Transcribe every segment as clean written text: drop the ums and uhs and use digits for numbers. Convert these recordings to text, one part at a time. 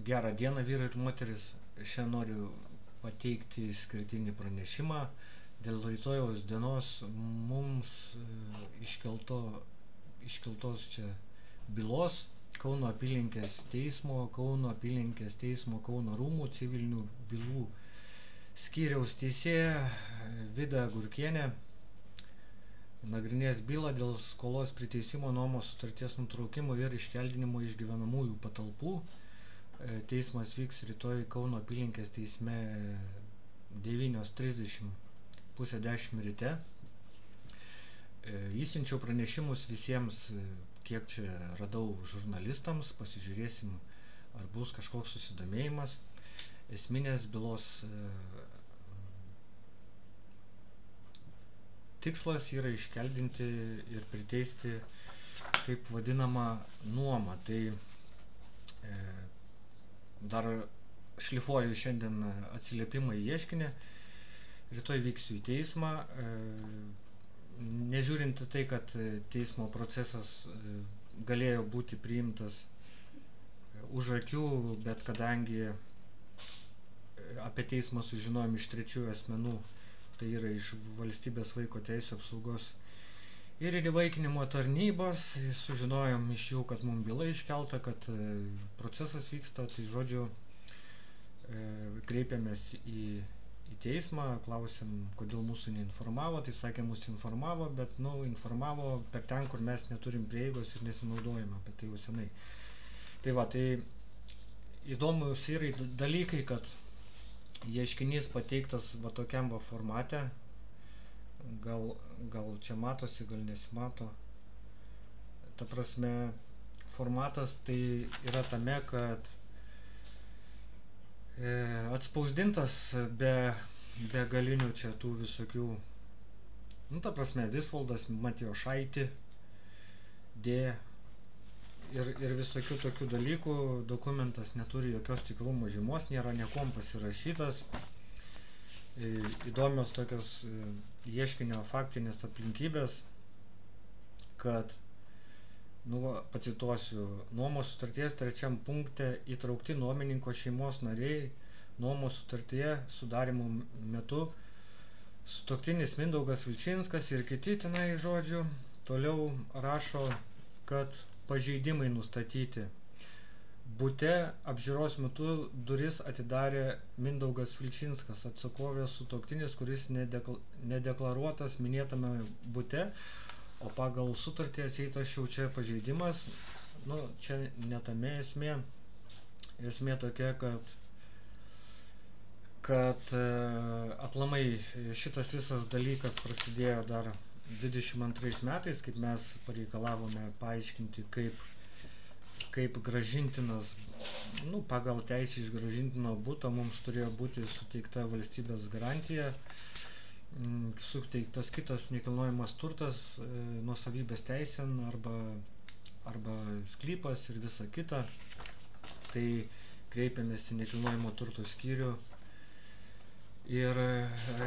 Gerą dieną, vyrai ir moteris. Šiandien noriu pateikti išskirtinį pranešimą dėl rytojaus dienos mums iškeltos čia bylos Kauno apylinkės teismo, Kauno rūmų civilinių bylų skyriaus teisėja Vida Gurkienė nagrinės bylą dėl skolos priteisimo, nuomos sutarties nutraukimo ir iškeldinimo iš gyvenamųjų patalpų. Teismas vyks rytoj Kauno apylinkės teisme 9:30, pusę 10 ryte. Įsiunčiau pranešimus visiems, kiek čia radau, žurnalistams, pasižiūrėsim, ar bus kažkoks susidomėjimas. Esminės bylos tikslas yra iškeldinti ir priteisti taip vadinamą nuomą. Tai dar šlifuoju šiandien atsiliepimą į ieškinį, rytoj vyksiu į teismą. Nežiūrint tai, kad teismo procesas galėjo būti priimtas už akių, bet kadangi apie teismą sužinojom iš trečiųjų asmenų, tai yra iš Valstybės vaiko teisių apsaugos ir įvaikinimo tarnybos, sužinojom iš jų, kad mums byla iškelta, kad procesas vyksta, tai žodžiu, kreipėmės į teismą, klausėm, kodėl mūsų neinformavo, tai sakė, mūsų informavo, bet informavo per ten, kur mes neturim prieigos ir nesinaudojame, bet tai jau senai. Tai va, tai įdomus yra dalykai, kad ieškinys pateiktas va tokiam va formate, gal čia matosi, gal nesimato. Ta prasme, formatas tai yra tame, kad atspausdintas be galinių čia tų visokių, ta prasme, Visvaldas Matijošaitį, D ir visokių tokių dalykų. Dokumentas neturi jokios tikrumo žymos, nėra niekuom pasirašytas. Įdomios tokios ieškinio faktinės aplinkybės, kad, pacituosiu, nuomos sutarties 3 punkte įtraukti nuomininko šeimos nariai nuomos sutartyje sudarimo metu sutuoktinis Mindaugas Vilčinskas ir kiti tenai žodžių. Toliau rašo, kad pažeidimai nustatyti. Bute apžiūros metu duris atidarė Mindaugas Vilčinskas, atsakovės sutuoktinis, kuris nedeklaruotas minėtame bute, o pagal sutartį atseitas jau čia pažeidimas. Čia netame esmė. Esmė tokia, kad aplamai šitas visas dalykas prasidėjo dar 22 metais, kaip mes pareikalavome paaiškinti, kaip grąžintinas, pagal teisę iš grąžintino buto mums turėjo būti suteikta valstybės garantija, suteiktas kitas nekilnojamas turtas, nuosavybės teisėn arba sklypas ir visa kita. Tai kreipėmės į nekilnojamo turto skyrių ir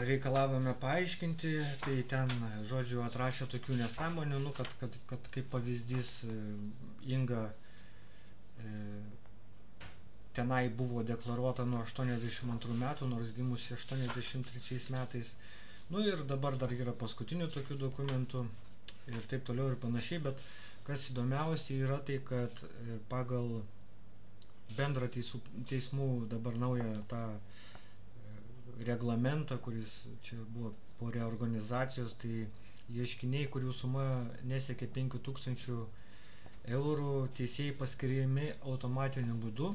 reikalavome paaiškinti. Tai ten, žodžiu, atrašė tokių nesąmonių, kad kaip pavyzdys, Inga tenai buvo deklaruota nuo 82 metų, nors gimusi 83 metais. Ir dabar dar yra paskutinių tokių dokumentų ir taip toliau ir panašiai, bet kas įdomiausia yra tai, kad pagal bendrą teismų dabar naują tą reglamentą, kuris čia buvo po reorganizacijos, tai ieškiniai, kurių suma nesiekia 5000 eurų, teisėjai paskiriami automatiniu būdu,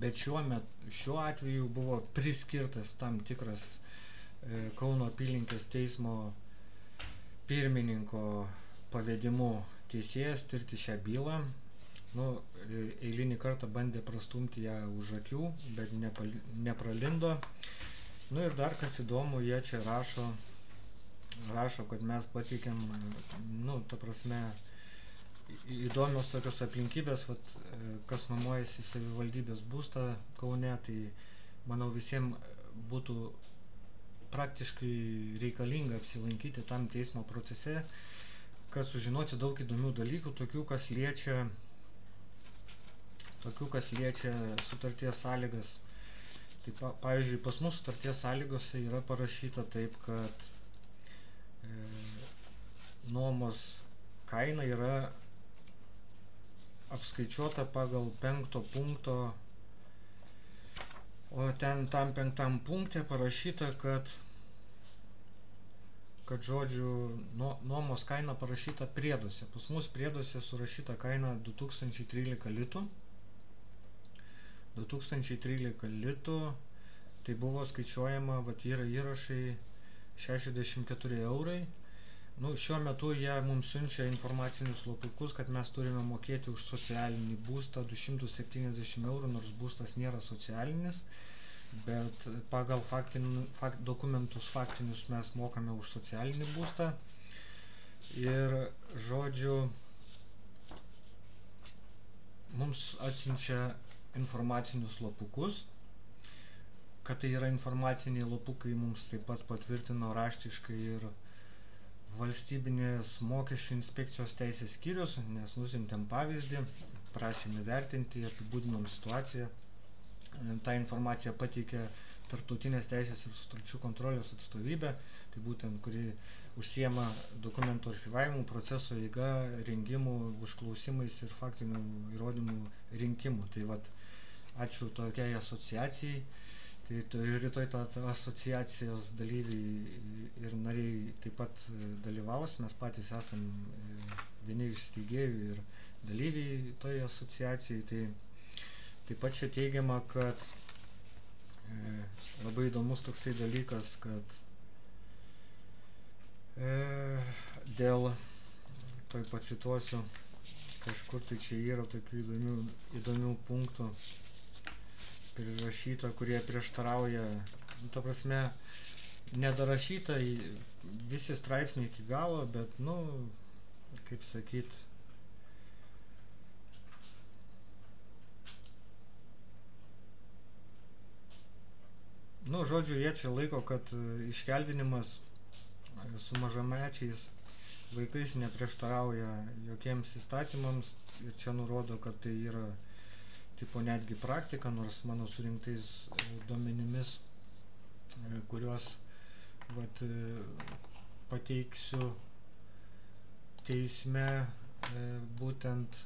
bet šiuo atveju buvo priskirtas tam tikras Kauno apylinkės teismo pirmininko pavedimu teisėjas tirti šią bylą. Eilinį kartą bandė prastumti ją už akių, bet nepralindo. Ir dar kas įdomu, jie čia rašo, kad mes pateikėm, ta prasme, įdomios tokios aplinkybės, kas nuomojasi savivaldybės būstą Kaune, tai manau visiems būtų praktiškai reikalinga apsilankyti tam teismo procese, kad sužinoti daug įdomių dalykų, tokių, kas liečia tokių, kas liečia sutarties sąlygas. Tai pavyzdžiui, pas mus sutarties sąlygose yra parašyta taip, kad nuomos kaina yra apskaičiuota pagal 5 punkto, o ten tam 5 punkte parašyta, kad žodžiu, nuomos kaina parašyta prieduose. Pas mus prieduose surašyta kaina 2013 litų. 2013 litų, tai buvo skaičiuojama, vat yra įrašai 64 eurai. Nu, šiuo metu jie mums siunčia informacinius lapukus, kad mes turime mokėti už socialinį būstą 270 eurų, nors būstas nėra socialinis, bet pagal dokumentus faktinius mes mokame už socialinį būstą. Ir žodžiu, mums atsiunčia informacinius lapukus, kad tai yra informaciniai lapukai, mums taip pat patvirtino raštiškai ir valstybinės mokesčių inspekcijos teisės skyrius, nes nusiuntėm pavyzdį, prašėm įvertinti, apibūdinom situaciją. Ta informacija pateikė Tarptautinės teisės ir sutarčių kontrolės atstovybė, tai būtent kuri užsiema dokumentų archyvavimu, proceso eiga, rengimu, užklausimais ir faktinių įrodymų rinkimu. Tai vat, ačiū tokiai asociacijai. Tai rytoj ta asociacijos dalyviai ir nariai taip pat dalyvaus. Mes patys esam vieni iš steigėjų ir dalyviai toje asociacijai. Tai taip pat čia teigiama, kad labai įdomus toksai dalykas, kad dėl, toj pacituosiu, kažkur tai čia yra tokių įdomių punktų prirašyta, kurie prieštarauja, ta prasme, nedarašyta visi straipsniai iki galo, bet, nu, kaip sakyt, nu, žodžiu, jie čia laiko, kad iškeldinimas su mažamečiais vaikais neprieštarauja jokiems įstatymams ir čia nurodo, kad tai yra tipo netgi praktika, nors mano surinktais duomenimis, kuriuos vat, pateiksiu teisme būtent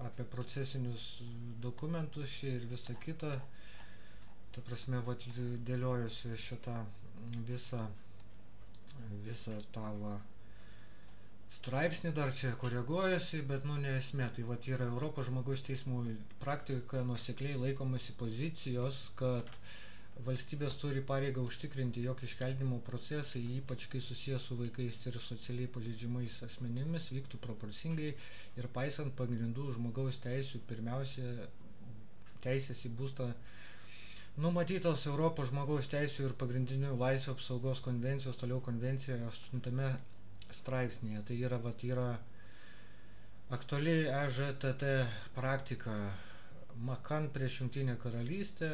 apie procesinius dokumentus čia ir visą kitą. Ta prasme, vat, dėliojusi šitą visą tą straipsnį, dar čia koreguojasi, bet nu ne esmė. Tai vat yra Europos žmogaus teismų praktikoje nuosekliai laikomasi pozicijos, kad valstybės turi pareigą užtikrinti, jog iškeldinimo procesai, ypač kai susijęs su vaikais ir socialiai pažeidžiamais asmenimis, vyktų proporcingai ir paisant pagrindų žmogaus teisių, pirmiausia, teisės į būstą numatytos Europos žmogaus teisių ir pagrindinių laisvių apsaugos konvencijos, toliau konvencija 8 straipsnėje. Tai yra, vat, yra aktuali EŽTT praktika. Makan prieš Jungtinę karalystę,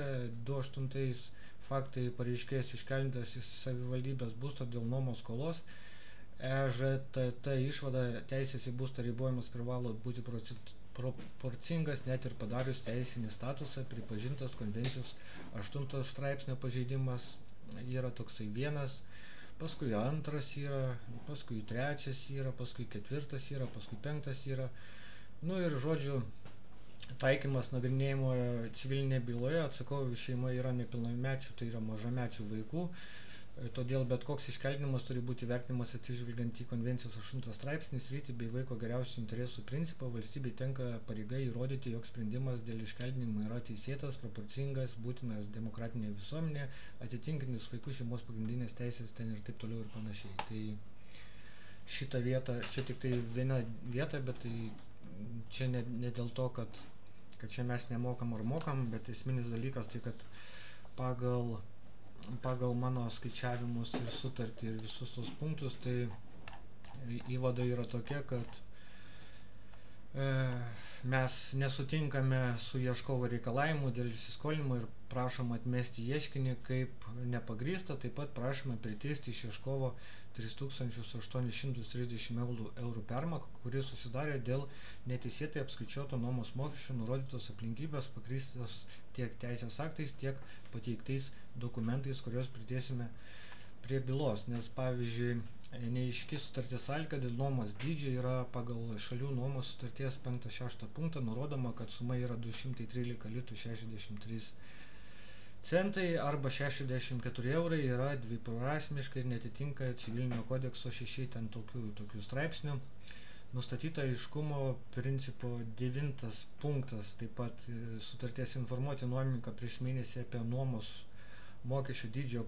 28 faktai pareiškėjas iškeldintas į savivaldybės būsto dėl nuomos skolos. EŽTT išvada teisės į būstą ribojimas privalo būti proporcingas net ir padarius teisinį statusą, pripažintas konvencijos 8 straipsnio pažeidimas yra toksai vienas, paskui 2 yra, paskui 3 yra, paskui 4 yra, paskui 5 yra. Nu ir žodžiu, taikymas nagrinėjimo civilinėje byloje, atsakovių šeima yra nepilnamečių, tai yra mažamečių vaikų. Todėl bet koks iškeldinimas turi būti vertinimas atsižvelgiant į konvencijos 8 straipsnį, sritį bei vaiko geriausių interesų principą. Valstybei tenka pareiga įrodyti, jog sprendimas dėl iškeldinimo yra teisėtas, proporcingas, būtinas demokratinėje visuomenėje, atitinkantis vaikų šeimos pagrindinės teisės ten ir taip toliau ir panašiai. Tai šitą vietą, čia tik tai viena vieta, bet tai čia ne dėl to, kad čia mes nemokam ar mokam, bet esminis dalykas tai, kad pagal mano skaičiavimus ir sutartį ir visus tos punktus, tai įvada yra tokia, kad mes nesutinkame su ieškovo reikalavimu dėl įsiskolinimo ir prašom atmesti ieškinį kaip nepagrįstą, taip pat prašome priteisti iš ieškovo 3830 eurų permoką, kuri susidarė dėl neteisėtai apskaičiuoto nuomos mokesčio nurodytos aplinkybės pagrįstos tiek teisės aktais, tiek pateiktais dokumentais, kuriuos pridėsime prie bylos, nes pavyzdžiui, neaiški sutarties sąlyga dėl nuomos dydžio yra pagal šalių nuomos sutarties 5-6 punktą nurodoma, kad suma yra 213 litų 63 centai arba 64 eurai yra dviprasmiškai ir netitinka civilinio kodekso 6 ten tokių straipsnių. Nustatyta aiškumo principo 9 punktas, taip pat sutarties informuoti nuomininką prieš mėnesį apie nuomos mokesčio dydžio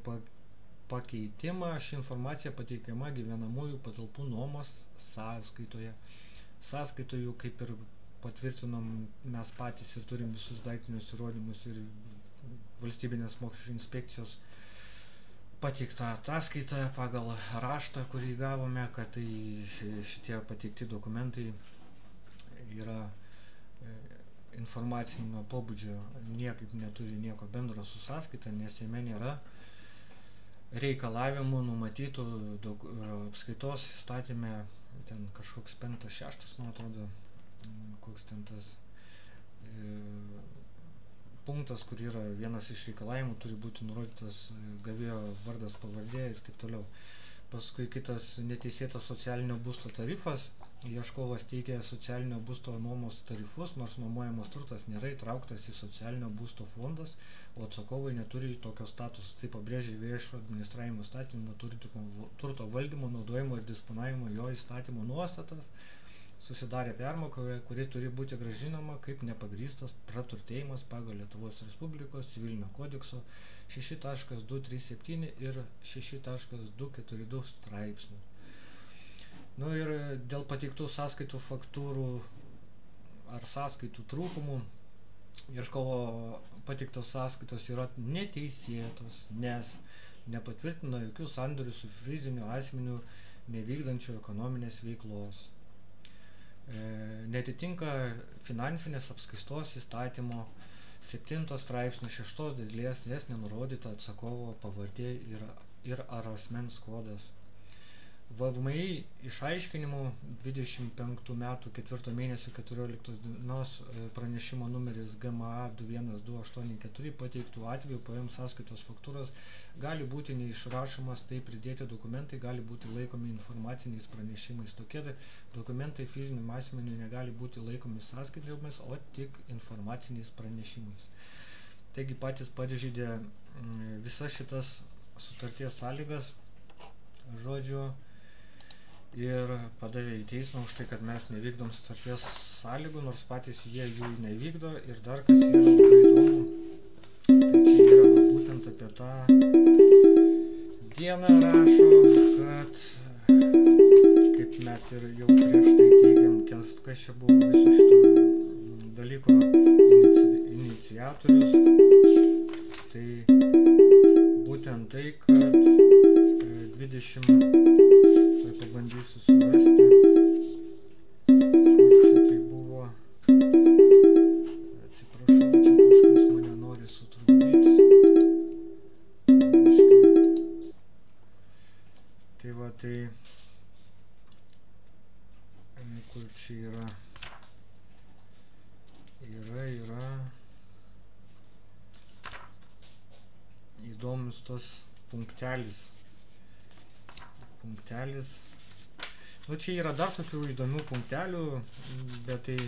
pakeitimą. Ši informacija pateikiama gyvenamųjų patalpų nuomos sąskaitoje. Sąskaitoje, kaip ir patvirtinom mes patys ir turim visus daiktinius įrodymus ir valstybinės mokesčių inspekcijos pateiktą ataskaitą pagal raštą, kurį gavome, kad tai šitie pateikti dokumentai yra informacinio pobūdžio, niekaip neturi nieko bendro su sąskaita, nes jame nėra reikalavimų numatytų apskaitos įstatyme, ten kažkoks 5-6, man atrodo, koks ten tas punktas, kur yra vienas iš reikalavimų, turi būti nurodytas gavėjo vardas, pavardė ir taip toliau. Paskui kitas neteisėtas socialinio būsto tarifas. Ieškovas teikia socialinio būsto nuomos tarifus, nors nuomojamas turtas nėra įtrauktas į socialinio būsto fondas, o atsakovai neturi tokio statuso. Tai pabrėžia viešo administravimo įstatymo turto valdymo, naudojimo ir disponavimo jo įstatymo nuostatas. Susidarė permoka, kuri turi būti grąžinama kaip nepagrįstas praturtėjimas pagal Lietuvos Respublikos civilinio kodekso 6.237 ir 6.242 straipsnių. Nu ir dėl pateiktų sąskaitų faktūrų ar sąskaitų trūkumų, ieškovo pateiktos sąskaitos yra neteisėtos, nes nepatvirtina jokių sandorių su fiziniu asmeniu nevykdančiu ekonominės veiklos. Netitinka finansinės apskaitos įstatymo 7 straipsnio 6 dalies, nes nenurodyta atsakovo pavardė ir ar asmens kodas. VMI išaiškinimų 25 metų 4 mėnesio 14 dienos pranešimo numeris GMA 21284 pateiktų atveju PM sąskaitos faktūros gali būti neišrašomas, tai pridėti dokumentai gali būti laikomi informaciniais pranešimais. Tokie dokumentai fiziniam asmeniui negali būti laikomi sąskaitomis, o tik informaciniais pranešimais. Taigi patys pažeidė visas šitas sutarties sąlygas, žodžiu, ir padavė į teismą už tai, kad mes nevykdom sutarties sąlygų, nors patys jie jų nevykdo. Ir dar kas yra labai įdomu, tai čia yra būtent apie tą dieną rašo, kad kaip mes ir jau prieš tai teigiam, kas čia buvo viso šito dalyko iniciatorius, tai būtent tai, kad 20 pabandysiu surasti, kur čia tai buvo, atsiprašau, čia kažkas mane nori sutrukdyti, tai va, tai kur čia yra įdomus tas punktelis. Nu, čia yra dar tokių įdomių punktelių, bet tai,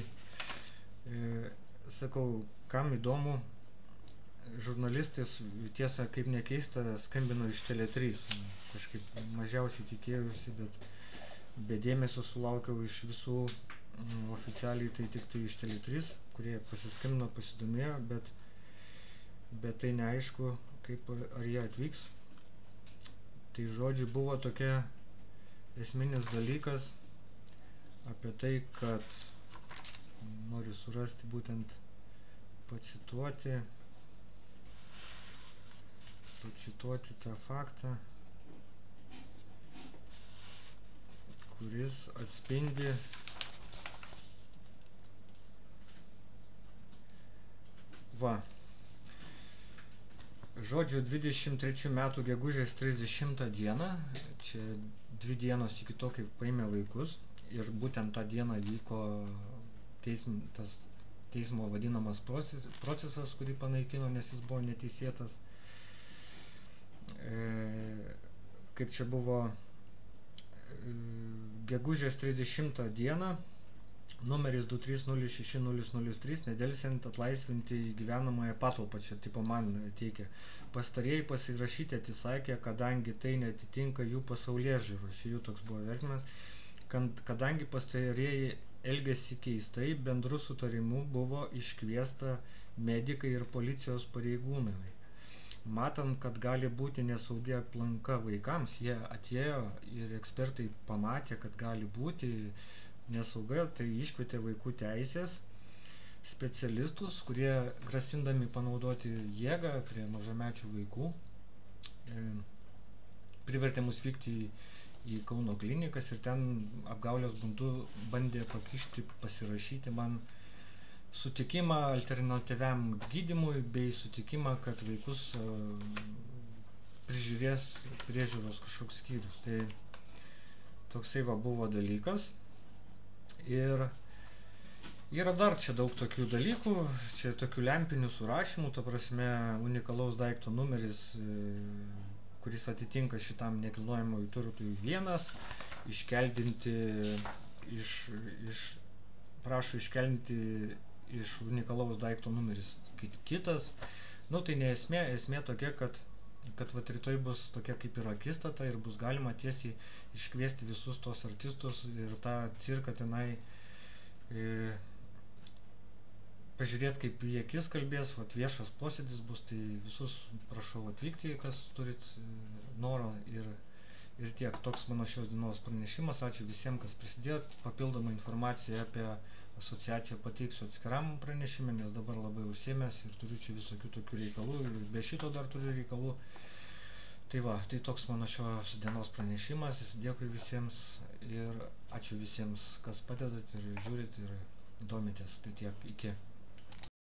sakau, kam įdomu, žurnalistais, tiesa, kaip nekeista, skambino iš Tele3, kažkaip mažiausiai tikėjusi, bet be dėmesio sulaukiau iš visų oficialiai, tai tik tai iš Tele3, kurie pasiskambino, pasidomėjo, bet tai neaišku, kaip ar jie atvyks. Tai žodžiu, buvo tokia esminis dalykas apie tai, kad noriu surasti būtent pacituoti tą faktą, kuris atspindi Žodžiu, 23 metų gegužės 30 dieną, čia 2 dienos iki to, kai paėmė vaikus, ir būtent tą dieną vyko tas teismo vadinamas procesas, kurį panaikino, nes jis buvo neteisėtas. Kaip čia buvo gegužės 30 dieną, numeris 2306003, nedelsiant atlaisvinti gyvenamąją patalpą, čia tipo man teikia. Pastarieji pasirašyti atsisakė, kadangi tai netitinka jų pasaulėžiūros, čia jų toks buvo vertinimas, kadangi pastarieji elgėsi keistai, bendru sutarimu buvo iškviesta medikai ir policijos pareigūnai. Matant, kad gali būti nesaugi aplinka vaikams, jie atėjo ir ekspertai pamatė, kad gali būti nesauga, tai iškvietė vaikų teisės specialistus, kurie grasindami panaudoti jėgą prie mažamečių vaikų, privertė mus vykti į Kauno klinikas ir ten apgaulės būdu bandė pakišti, pasirašyti man sutikimą alternatyviam gydymui bei sutikimą, kad vaikus prižiūrės priežiūros kažkoks skyrius. Tai toksai buvo dalykas. Ir yra dar čia daug tokių dalykų, čia tokių lempinių surašymų, ta prasme unikalaus daikto numeris, kuris atitinka šitam nekilnojamųjų turtui 1, iškeldinti prašo iškeldinti iš unikalaus daikto numeris kitas. Tai ne esmė, esmė tokia, kad rytoj bus tokia kaip ir akistata ir bus galima tiesiai iškviesti visus tos artistus ir tą cirką tenai pažiūrėti, kaip į akis kalbės, viešas posėdis bus, tai visus prašau atvykti, kas turit norą ir tiek. Toks mano šios dienos pranešimas. Ačiū visiems, kas prisidėjo. Papildomą informaciją apie asociaciją pateiksiu atskiram pranešimui, nes dabar labai užsiėmęs ir turiu čia visokių tokių reikalų ir be šito dar turiu reikalų. Tai toks mano šios dienos pranešimas. Dėkui visiems ir ačiū visiems, kas padedat ir žiūrit ir domitės. Tai tiek, iki.